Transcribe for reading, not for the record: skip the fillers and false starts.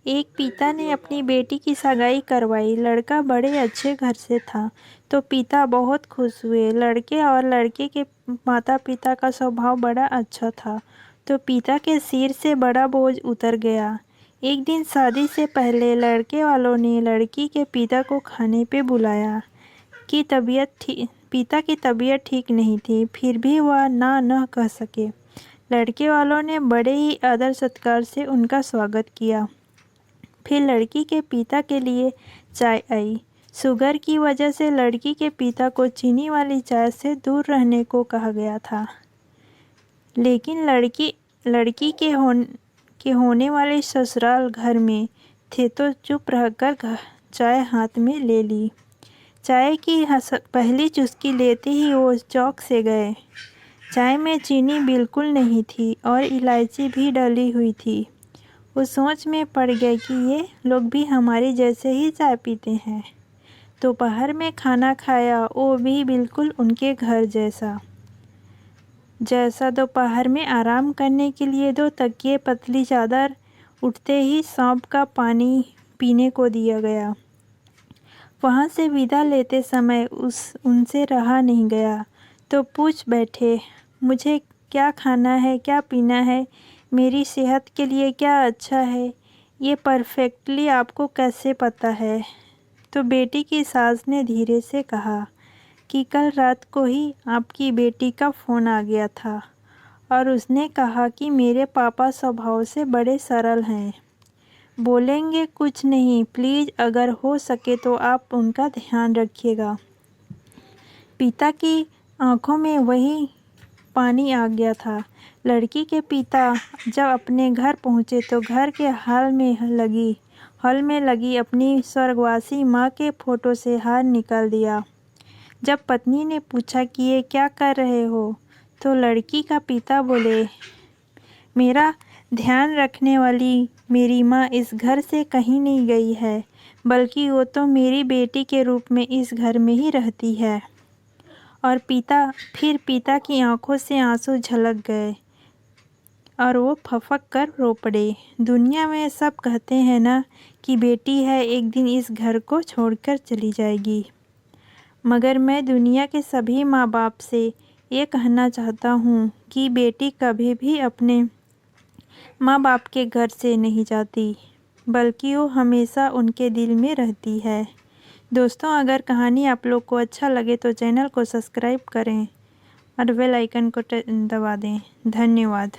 एक पिता ने अपनी बेटी की सगाई करवाई। लड़का बड़े अच्छे घर से था, तो पिता बहुत खुश हुए। लड़के और लड़के के माता पिता का स्वभाव बड़ा अच्छा था, तो पिता के सिर से बड़ा बोझ उतर गया। एक दिन शादी से पहले लड़के वालों ने लड़की के पिता को खाने पे बुलाया कि पिता की तबीयत ठीक नहीं थी, फिर भी वह ना न कह सके। लड़के वालों ने बड़े ही आदर सत्कार से उनका स्वागत किया। फिर लड़की के पिता के लिए चाय आई। शुगर की वजह से लड़की के पिता को चीनी वाली चाय से दूर रहने को कहा गया था, लेकिन लड़की के होने वाले ससुराल घर में थे, तो चुप रहकर चाय हाथ में ले ली। चाय की पहली चुस्की लेते ही वो चौंक से गए। चाय में चीनी बिल्कुल नहीं थी और इलायची भी डली हुई थी। वो सोच में पड़ गए कि ये लोग भी हमारे जैसे ही चाय पीते हैं। दोपहर में खाना खाया, वो भी बिल्कुल उनके घर जैसा। दोपहर में आराम करने के लिए 2 तकिए, पतली चादर, उठते ही सौंफ का पानी पीने को दिया गया। वहाँ से विदा लेते समय उनसे रहा नहीं गया, तो पूछ बैठे, मुझे क्या खाना है, क्या पीना है, मेरी सेहत के लिए क्या अच्छा है, ये परफेक्टली आपको कैसे पता है? तो बेटी की सास ने धीरे से कहा कि कल रात को ही आपकी बेटी का फ़ोन आ गया था और उसने कहा कि मेरे पापा स्वभाव से बड़े सरल हैं, बोलेंगे कुछ नहीं, प्लीज़ अगर हो सके तो आप उनका ध्यान रखिएगा। पिता की आंखों में वही पानी आ गया था। लड़की के पिता जब अपने घर पहुँचे तो घर के हॉल में लगी अपनी स्वर्गवासी माँ के फोटो से हार निकाल दिया। जब पत्नी ने पूछा कि ये क्या कर रहे हो, तो लड़की का पिता बोले, मेरा ध्यान रखने वाली मेरी माँ इस घर से कहीं नहीं गई है, बल्कि वो तो मेरी बेटी के रूप में इस घर में ही रहती है। और पिता की आंखों से आंसू झलक गए और वो फफक कर रो पड़े। दुनिया में सब कहते हैं ना कि बेटी है एक दिन इस घर को छोड़कर चली जाएगी, मगर मैं दुनिया के सभी माँ बाप से ये कहना चाहता हूँ कि बेटी कभी भी अपने माँ बाप के घर से नहीं जाती, बल्कि वो हमेशा उनके दिल में रहती है। दोस्तों, अगर कहानी आप लोग को अच्छा लगे तो चैनल को सब्सक्राइब करें और बेल आइकन को दबा दें। धन्यवाद।